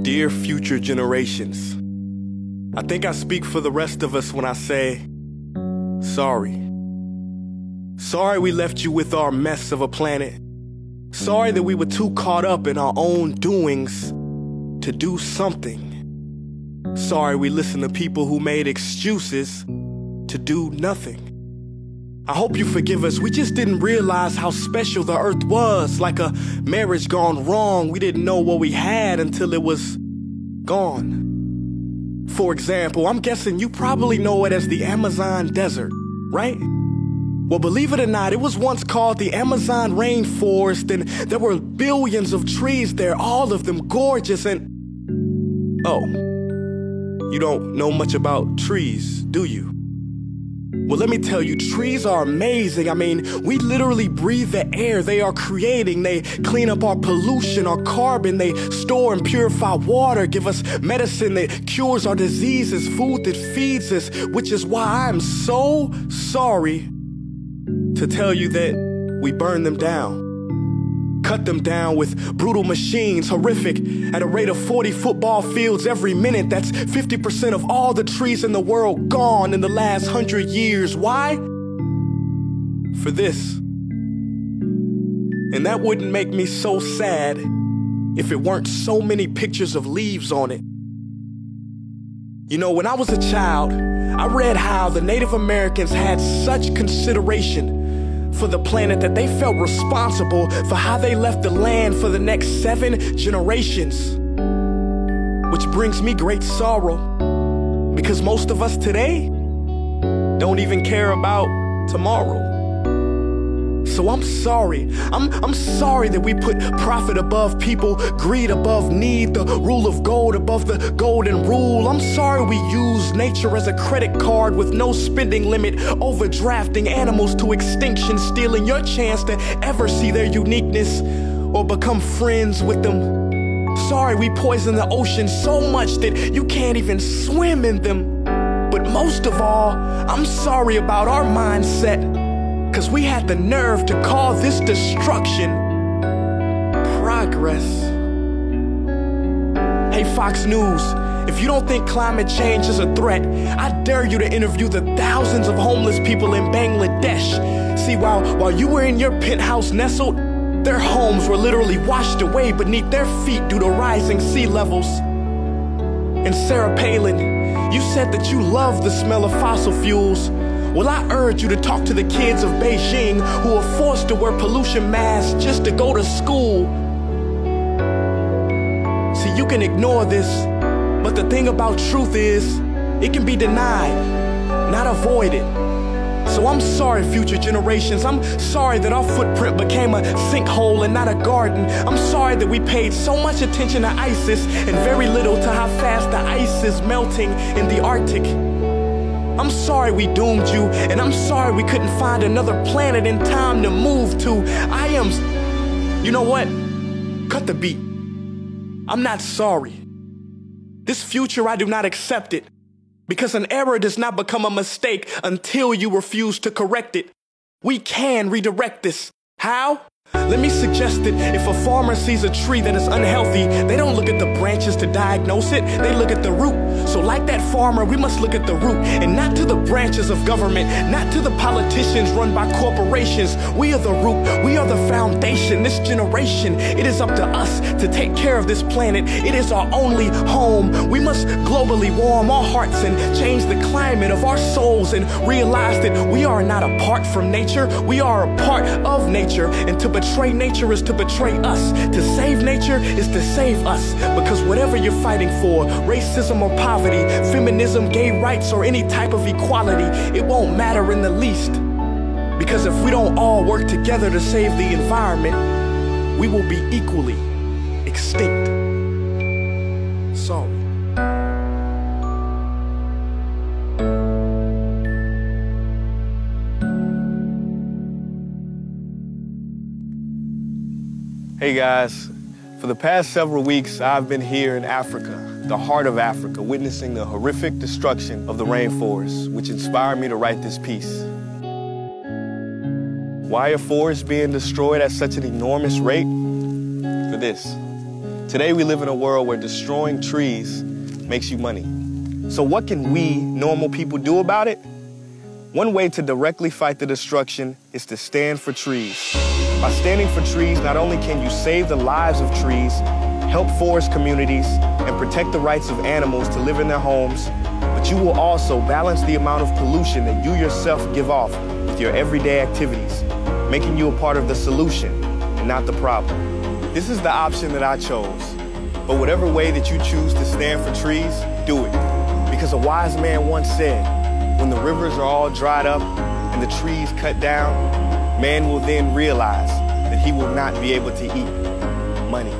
Dear future generations, I think I speak for the rest of us when I say, sorry. Sorry we left you with our mess of a planet. Sorry that we were too caught up in our own doings to do something. Sorry we listened to people who made excuses to do nothing. I hope you forgive us. We just didn't realize how special the earth was. Like a marriage gone wrong, we didn't know what we had until it was gone. For example, I'm guessing you probably know it as the Amazon desert, right? Well, believe it or not, it was once called the Amazon rainforest, and there were billions of trees there, all of them gorgeous. And oh, you don't know much about trees, do you? Well, let me tell you, trees are amazing. I mean, we literally breathe the air they are creating. They clean up our pollution, our carbon. They store and purify water, give us medicine that cures our diseases, food that feeds us, which is why I'm so sorry to tell you that we burn them down. Cut them down with brutal machines, horrific, at a rate of 40 football fields every minute. That's 50% of all the trees in the world gone in the last 100 years. Why? For this. And that wouldn't make me so sad if it weren't so many pictures of leaves on it. You know, when I was a child, I read how the Native Americans had such consideration for the planet that they felt responsible for how they left the land for the next 7 generations. Which brings me great sorrow, because most of us today don't even care about tomorrow. So I'm sorry. I'm sorry that we put profit above people, greed above need, the rule of gold above the golden rule. I'm sorry we use nature as a credit card with no spending limit, overdrafting animals to extinction, stealing your chance to ever see their uniqueness or become friends with them. Sorry we poison the ocean so much that you can't even swim in them. But most of all, I'm sorry about our mindset, 'cause we had the nerve to call this destruction progress. Hey Fox News, if you don't think climate change is a threat, I dare you to interview the thousands of homeless people in Bangladesh. See, while you were in your penthouse nestled, their homes were literally washed away beneath their feet due to rising sea levels. And Sarah Palin, you said that you love the smell of fossil fuels. Well, I urge you to talk to the kids of Beijing who are forced to wear pollution masks just to go to school. See, you can ignore this, but the thing about truth is, it can be denied, not avoided. So I'm sorry, future generations. I'm sorry that our footprint became a sinkhole and not a garden. I'm sorry that we paid so much attention to ISIS and very little to how fast the ice is melting in the Arctic. I'm sorry we doomed you, and I'm sorry we couldn't find another planet in time to move to. You know what? Cut the beat. I'm not sorry. This future, I do not accept it, because an error does not become a mistake until you refuse to correct it. We can redirect this. How? Let me suggest that if a farmer sees a tree that is unhealthy, they don't look at the branches to diagnose it, they look at the root. So like that farmer, we must look at the root, and not to the branches of government, not to the politicians run by corporations. We are the root, we are the foundation. This generation, it is up to us to take care of this planet. It is our only home. We must globally warm our hearts and change the climate of our souls and realize that we are not apart from nature, we are a part of nature. And to betray nature is to betray us. To save nature is to save us. Because whatever you're fighting for, racism or poverty, feminism, gay rights, or any type of equality, it won't matter in the least. Because if we don't all work together to save the environment, we will be equally extinct. Sorry. Hey guys, for the past several weeks, I've been here in Africa, the heart of Africa, witnessing the horrific destruction of the rainforest, which inspired me to write this piece. Why are forests being destroyed at such an enormous rate? For this. Today we live in a world where destroying trees makes you money. So what can we, normal people, do about it? One way to directly fight the destruction is to stand for trees. By standing for trees, not only can you save the lives of trees, help forest communities, and protect the rights of animals to live in their homes, but you will also balance the amount of pollution that you yourself give off with your everyday activities, making you a part of the solution and not the problem. This is the option that I chose. But whatever way that you choose to stand for trees, do it. Because a wise man once said, when the rivers are all dried up and the trees cut down, man will then realize that he will not be able to eat money.